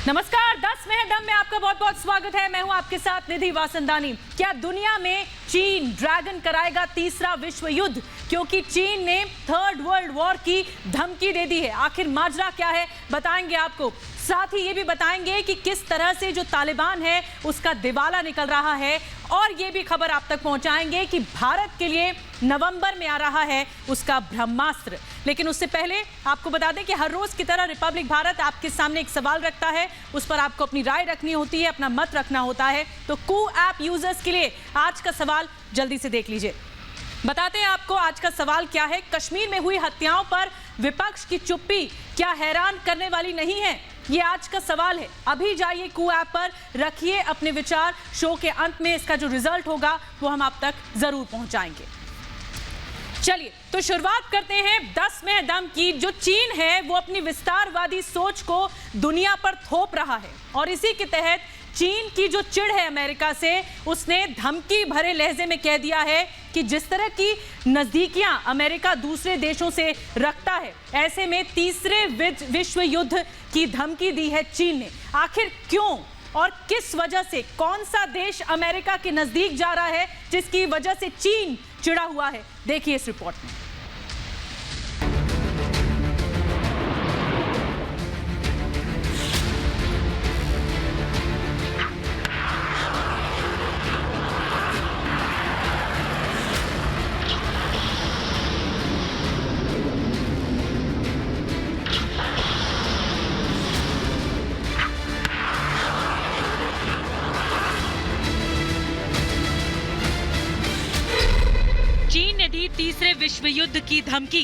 नमस्कार, 10 में है दम में आपका बहुत बहुत स्वागत है। मैं हूं आपके साथ निधि वासंदानी। क्या दुनिया में चीन ड्रैगन कराएगा तीसरा विश्व युद्ध? क्योंकि चीन ने थर्ड वर्ल्ड वॉर की धमकी दे दी है। आखिर माजरा क्या है बताएंगे आपको। साथ ही ये भी बताएंगे कि किस तरह से जो तालिबान है उसका दिवाला निकल रहा है, और ये भी खबर आप तक पहुंचाएंगे कि भारत के लिए नवंबर में आ रहा है उसका ब्रह्मास्त्र। लेकिन उससे पहले आपको बता दें कि हर रोज की तरह रिपब्लिक भारत आपके सामने एक सवाल रखता है, उस पर आपको अपनी राय रखनी होती है, अपना मत रखना होता है। तो कू ऐप यूजर्स के लिए आज का सवाल जल्दी से देख लीजिए। बताते हैं आपको आज का सवाल क्या है। कश्मीर में हुई हत्याओं पर विपक्ष की चुप्पी क्या हैरान करने वाली नहीं है? ये आज का सवाल है। अभी जाइए कू ऐप पर, रखिए अपने विचार। शो के अंत में इसका जो रिजल्ट होगा वो हम आप तक जरूर पहुंचाएंगे। चलिए तो शुरुआत करते हैं 10 में दम की। जो चीन है वो अपनी विस्तारवादी सोच को दुनिया पर थोप रहा है, और इसी के तहत चीन की जो चिढ़ है अमेरिका से, उसने धमकी भरे लहजे में कह दिया है कि जिस तरह की नजदीकियां अमेरिका दूसरे देशों से रखता है, ऐसे में तीसरे विश्व युद्ध की धमकी दी है चीन ने। आखिर क्यों और किस वजह से? कौन सा देश अमेरिका के नजदीक जा रहा है जिसकी वजह से चीन चिढ़ा हुआ है? देखिए इस रिपोर्ट में। चीन ने दी तीसरे विश्व युद्ध की धमकी।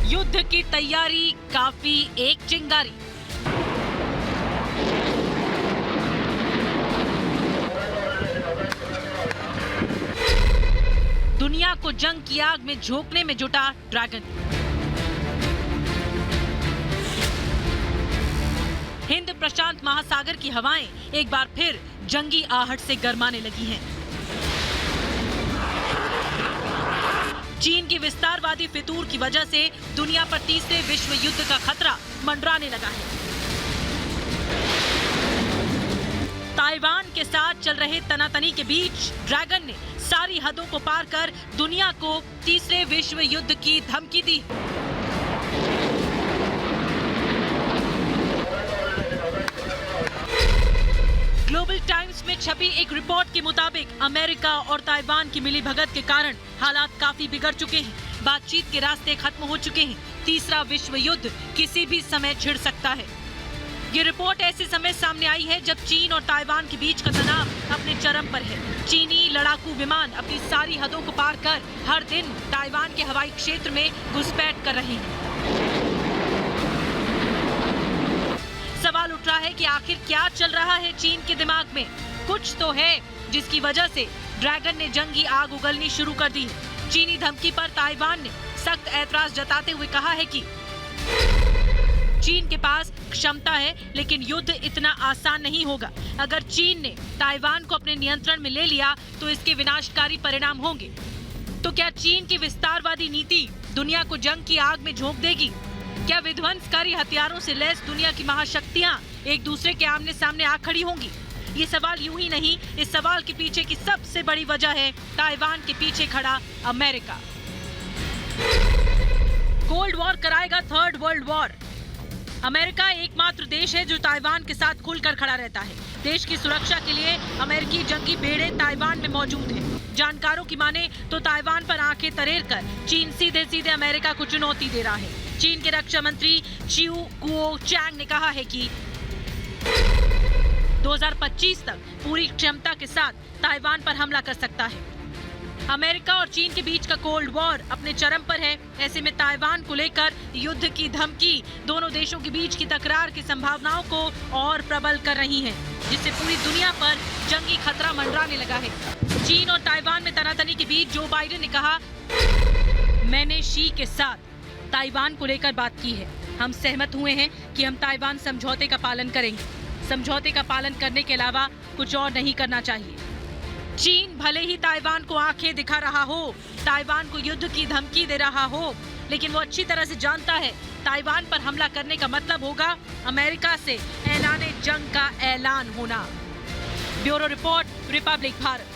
युद्ध की तैयारी काफी एक चिंगारी। दुनिया को जंग की आग में झोंकने में जुटा ड्रैगन। हिंद प्रशांत महासागर की हवाएं एक बार फिर जंगी आहट से गरमाने लगी हैं। चीन की विस्तारवादी फितूर की वजह से दुनिया पर तीसरे विश्व युद्ध का खतरा मंडराने लगा है। ताइवान के साथ चल रहे तनातनी के बीच ड्रैगन ने सारी हदों को पार कर दुनिया को तीसरे विश्व युद्ध की धमकी दी। ग्लोबल टाइम्स में छपी एक रिपोर्ट के मुताबिक अमेरिका और ताइवान की मिलीभगत के कारण हालात काफी बिगड़ चुके हैं। बातचीत के रास्ते खत्म हो चुके हैं। तीसरा विश्व युद्ध किसी भी समय छिड़ सकता है। ये रिपोर्ट ऐसे समय सामने आई है जब चीन और ताइवान के बीच का तनाव अपने चरम पर है। चीनी लड़ाकू विमान अपनी सारी हदों को पार कर हर दिन ताइवान के हवाई क्षेत्र में घुसपैठ कर रहे हैं। सवाल उठ रहा है कि आखिर क्या चल रहा है चीन के दिमाग में? कुछ तो है जिसकी वजह से ड्रैगन ने जंगी आग उगलनी शुरू कर दी है। चीनी धमकी पर ताइवान ने सख्त ऐतराज जताते हुए कहा है कि चीन के पास क्षमता है, लेकिन युद्ध इतना आसान नहीं होगा। अगर चीन ने ताइवान को अपने नियंत्रण में ले लिया तो इसके विनाशकारी परिणाम होंगे। तो क्या चीन की विस्तारवादी नीति दुनिया को जंग की आग में झोंक देगी? क्या विध्वंसकारी हथियारों से लैस दुनिया की महाशक्तियां एक दूसरे के आमने सामने आ खड़ी होंगी? ये सवाल यूं ही नहीं, इस सवाल के पीछे की सबसे बड़ी वजह है ताइवान के पीछे खड़ा अमेरिका। कोल्ड वॉर कराएगा थर्ड वर्ल्ड वॉर। अमेरिका एकमात्र देश है जो ताइवान के साथ खुलकर खड़ा रहता है। देश की सुरक्षा के लिए अमेरिकी जंगी बेड़े ताइवान में मौजूद हैं। जानकारों की माने तो ताइवान पर आंखें तरेर कर चीन सीधे सीधे अमेरिका को चुनौती दे रहा है। चीन के रक्षा मंत्री चिऊ कुओ चैंग ने कहा है कि 2025 तक पूरी क्षमता के साथ ताइवान पर हमला कर सकता है। अमेरिका और चीन के बीच का कोल्ड वॉर अपने चरम पर है। ऐसे में ताइवान को लेकर युद्ध की धमकी दोनों देशों के बीच की तकरार की संभावनाओं को और प्रबल कर रही है, जिससे पूरी दुनिया पर जंगी खतरा मंडराने लगा है। चीन और ताइवान में तनातनी के बीच जो बाइडेन ने कहा, मैंने शी के साथ ताइवान को लेकर बात की है। हम सहमत हुए हैं कि हम ताइवान समझौते का पालन करेंगे। समझौते का पालन करने के अलावा कुछ और नहीं करना चाहिए। चीन भले ही ताइवान को आंखें दिखा रहा हो, ताइवान को युद्ध की धमकी दे रहा हो, लेकिन वो अच्छी तरह से जानता है ताइवान पर हमला करने का मतलब होगा अमेरिका से ऐलाने जंग का ऐलान होना। Bureau report, Republic Bharat.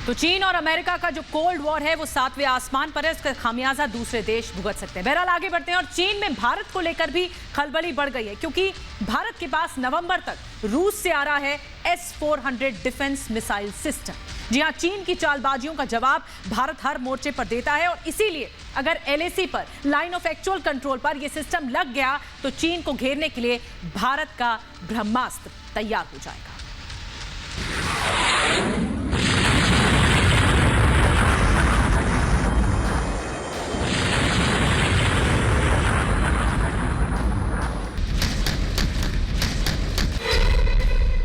तो चीन और अमेरिका का जो कोल्ड वॉर है वो 7वें आसमान पर है, इसका खामियाजा दूसरे देश भुगत सकते हैं। बहरहाल आगे बढ़ते हैं और चीन में भारत को लेकर भी खलबली बढ़ गई है, क्योंकि भारत के पास नवंबर तक रूस से आ रहा है S-400 डिफेंस मिसाइल सिस्टम। जी हां, चीन की चालबाजियों का जवाब भारत हर मोर्चे पर देता है और इसीलिए अगर LAC पर, लाइन ऑफ एक्चुअल कंट्रोल पर यह सिस्टम लग गया तो चीन को घेरने के लिए भारत का ब्रह्मास्त्र तैयार हो जाएगा।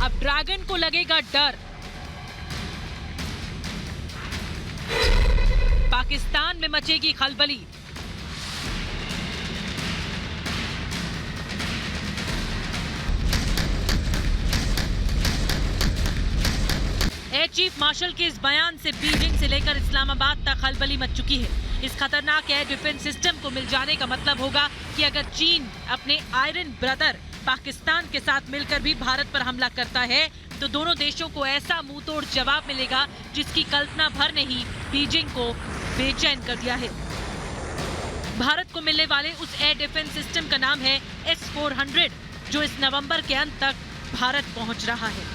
अब ड्रैगन को लगेगा डर। पाकिस्तान में मचेगी खलबली। एयर चीफ मार्शल के इस बयान से बीजिंग से लेकर इस्लामाबाद तक खलबली मच चुकी है। इस खतरनाक एयर डिफेंस सिस्टम को मिल जाने का मतलब होगा कि अगर चीन अपने आयरन ब्रदर पाकिस्तान के साथ मिलकर भी भारत पर हमला करता है तो दोनों देशों को ऐसा मुंहतोड़ जवाब मिलेगा जिसकी कल्पना भर ने ही बीजिंग को बेचैन कर दिया है। भारत को मिलने वाले उस एयर डिफेंस सिस्टम का नाम है S-400, जो इस नवंबर के अंत तक भारत पहुंच रहा है।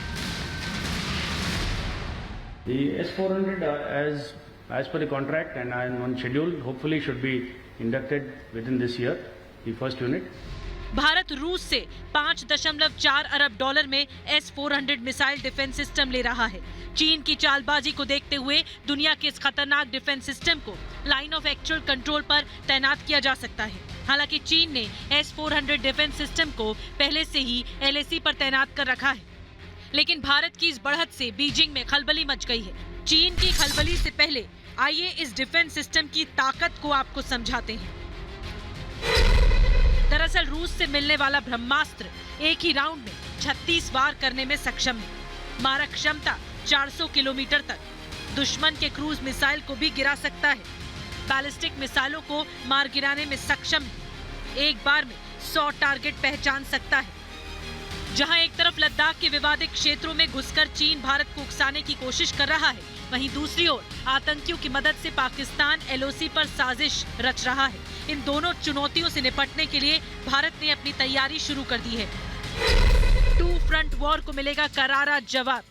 The S-400 as per the contract and on schedule hopefully should be inducted within this year, the first unit. Bharat रूस से $5.4 अरब में S-400 मिसाइल डिफेंस सिस्टम ले रहा है। चीन की चालबाजी को देखते हुए दुनिया के इस खतरनाक डिफेंस सिस्टम को लाइन ऑफ एक्चुअल कंट्रोल पर तैनात किया जा सकता है। हालांकि चीन ने S-400 डिफेंस सिस्टम को पहले से ही LAC पर तैनात कर रखा है, लेकिन भारत की इस बढ़त से बीजिंग में खलबली मच गई है। चीन की खलबली से पहले आइए इस डिफेंस सिस्टम की ताकत को आपको समझाते हैं। दरअसल रूस से मिलने वाला ब्रह्मास्त्र एक ही राउंड में 36 वार करने में सक्षम है। मारक क्षमता 400 किलोमीटर तक, दुश्मन के क्रूज मिसाइल को भी गिरा सकता है। बैलिस्टिक मिसाइलों को मार गिराने में सक्षम है। एक बार में 100 टारगेट पहचान सकता है। जहां एक तरफ लद्दाख के विवादित क्षेत्रों में घुसकर चीन भारत को उकसाने की कोशिश कर रहा है, वहीं दूसरी ओर आतंकियों की मदद से पाकिस्तान LOC पर साजिश रच रहा है। इन दोनों चुनौतियों से निपटने के लिए भारत ने अपनी तैयारी शुरू कर दी है। टू फ्रंट वॉर को मिलेगा करारा जवाब।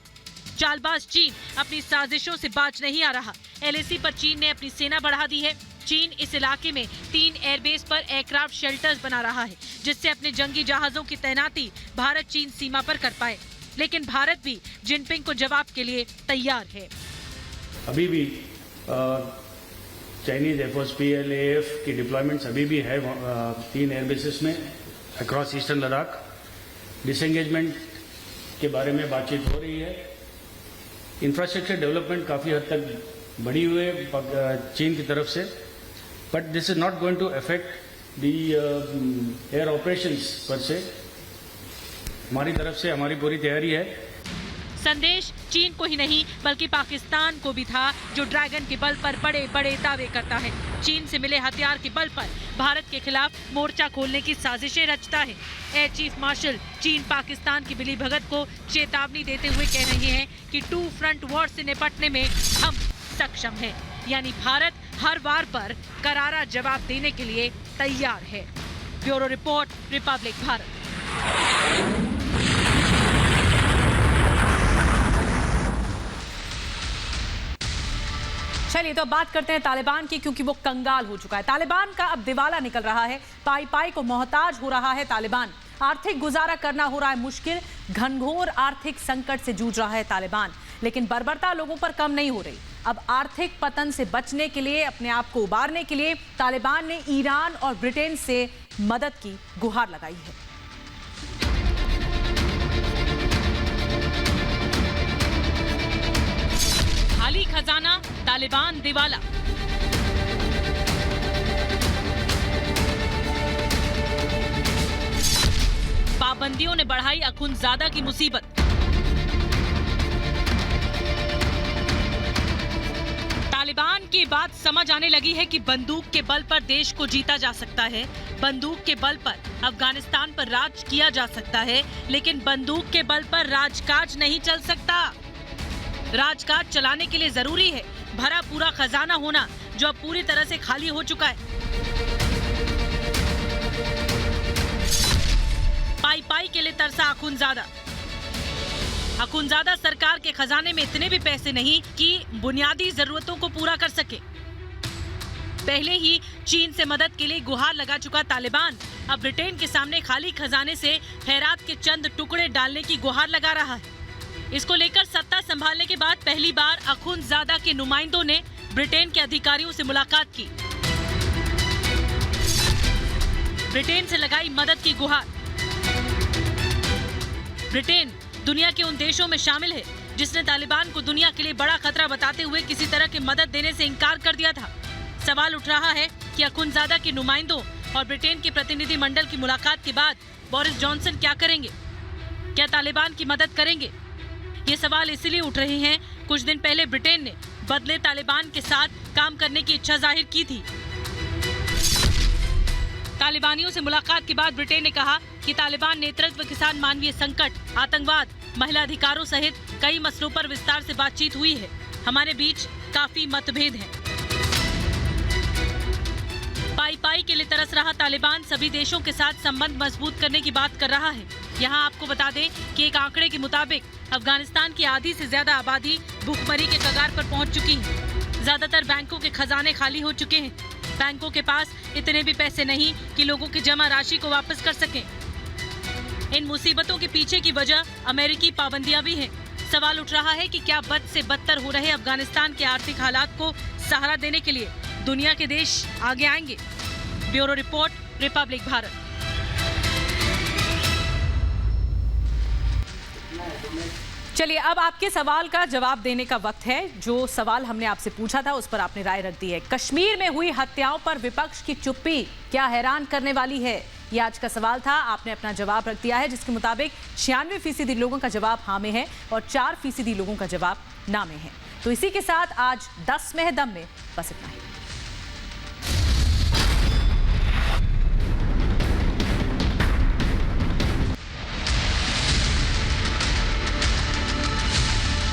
चालबाज चीन अपनी साजिशों से बाज नहीं आ रहा। LAC पर चीन ने अपनी सेना बढ़ा दी है। चीन इस इलाके में 3 एयरबेस पर एयरक्राफ्ट शेल्टर्स बना रहा है, जिससे अपने जंगी जहाजों की तैनाती भारत चीन सीमा पर कर पाए। लेकिन भारत भी जिनपिंग को जवाब के लिए तैयार है। अभी भी चाइनीज FOSPLAF की डिप्लॉयमेंट्स अभी भी है 3 एयरबेसेस में अक्रॉस ईस्टर्न लद्दाख। डिसएंगेजमेंट के बारे में बातचीत हो रही है। इंफ्रास्ट्रक्चर डेवलपमेंट काफ़ी हद तक बढ़ी हुई है चीन की तरफ से, but this is not going to affect the air operations पर से। हमारी तरफ से हमारी पूरी तैयारी है। संदेश चीन को ही नहीं बल्कि पाकिस्तान को भी था, जो ड्रैगन के बल पर बड़े बड़े दावे करता है। चीन से मिले हथियार के बल पर भारत के खिलाफ मोर्चा खोलने की साजिशें रचता है। एयर चीफ मार्शल चीन पाकिस्तान की मिली भगत को चेतावनी देते हुए कह रहे हैं कि 2 फ्रंट वॉर से निपटने में हम सक्षम हैं, यानी भारत हर वार पर करारा जवाब देने के लिए तैयार है। Bureau report, Republic Bharat. चलिए तो अब बात करते हैं तालिबान की, क्योंकि वो कंगाल हो चुका है। तालिबान का अब दिवाला निकल रहा है। पाई पाई को मोहताज हो रहा है तालिबान। आर्थिक गुजारा करना हो रहा है मुश्किल। घनघोर आर्थिक संकट से जूझ रहा है तालिबान। लेकिन बर्बरता लोगों पर कम नहीं हो रही। अब आर्थिक पतन से बचने के लिए, अपने आप को उबारने के लिए तालिबान ने ईरान और ब्रिटेन से मदद की गुहार लगाई है। खाली खजाना, तालिबान दिवाला। पाबंदियों ने बढ़ाई अखुंज़ादा की मुसीबत। तालिबान की बात समझ आने लगी है कि बंदूक के बल पर देश को जीता जा सकता है, बंदूक के बल पर अफगानिस्तान पर राज किया जा सकता है, लेकिन बंदूक के बल पर राजकाज नहीं चल सकता। राजकाज चलाने के लिए जरूरी है भरा पूरा खजाना होना, जो अब पूरी तरह से खाली हो चुका है। पाई पाई के लिए तरसा अखुंज़ादा। अखुंज़ादा सरकार के खजाने में इतने भी पैसे नहीं कि बुनियादी जरूरतों को पूरा कर सके। पहले ही चीन से मदद के लिए गुहार लगा चुका तालिबान अब ब्रिटेन के सामने खाली खजाने से खैरात के चंद टुकड़े डालने की गुहार लगा रहा है। इसको लेकर सत्ता संभालने के बाद पहली बार अखुंज़ादा के नुमाइंदों ने ब्रिटेन के अधिकारियों से मुलाकात की। ब्रिटेन से लगाई मदद की गुहार। ब्रिटेन दुनिया के उन देशों में शामिल है जिसने तालिबान को दुनिया के लिए बड़ा खतरा बताते हुए किसी तरह की मदद देने से इनकार कर दिया था। सवाल उठ रहा है कि अखुंज़ादा के नुमाइंदों और ब्रिटेन के प्रतिनिधि मंडल की मुलाकात के बाद बोरिस जॉनसन क्या करेंगे? क्या तालिबान की मदद करेंगे? ये सवाल इसलिए उठ रहे हैं, कुछ दिन पहले ब्रिटेन ने बदले तालिबान के साथ काम करने की इच्छा जाहिर की थी। तालिबानियों से मुलाकात के बाद ब्रिटेन ने कहा कि तालिबान नेतृत्व के साथ मानवीय संकट, आतंकवाद, महिला अधिकारों सहित कई मसलों पर विस्तार से बातचीत हुई है। हमारे बीच काफी मतभेद हैं। पाई पाई के लिए तरस रहा तालिबान सभी देशों के साथ संबंध मजबूत करने की बात कर रहा है। यहाँ आपको बता दें कि एक आंकड़े के मुताबिक अफगानिस्तान की आधी से ज्यादा आबादी भूखमरी के कगार पर पहुंच चुकी है। ज्यादातर बैंकों के खजाने खाली हो चुके हैं। बैंकों के पास इतने भी पैसे नहीं कि लोगों की जमा राशि को वापस कर सकें। इन मुसीबतों के पीछे की वजह अमेरिकी पाबंदियां भी हैं। सवाल उठ रहा है कि क्या बद से बदतर हो रहे अफगानिस्तान के आर्थिक हालात को सहारा देने के लिए दुनिया के देश आगे आएंगे? Bureau report, Republic Bharat. चलिए, अब आपके सवाल का जवाब देने का वक्त है। जो सवाल हमने आपसे पूछा था उस पर आपने राय रख दी है। कश्मीर में हुई हत्याओं पर विपक्ष की चुप्पी क्या हैरान करने वाली है? ये आज का सवाल था। आपने अपना जवाब रख दिया है, जिसके मुताबिक 96% लोगों का जवाब हाँ में है और 4% लोगों का जवाब ना में है। तो इसी के साथ आज 10 में है दम में बस इतना ही।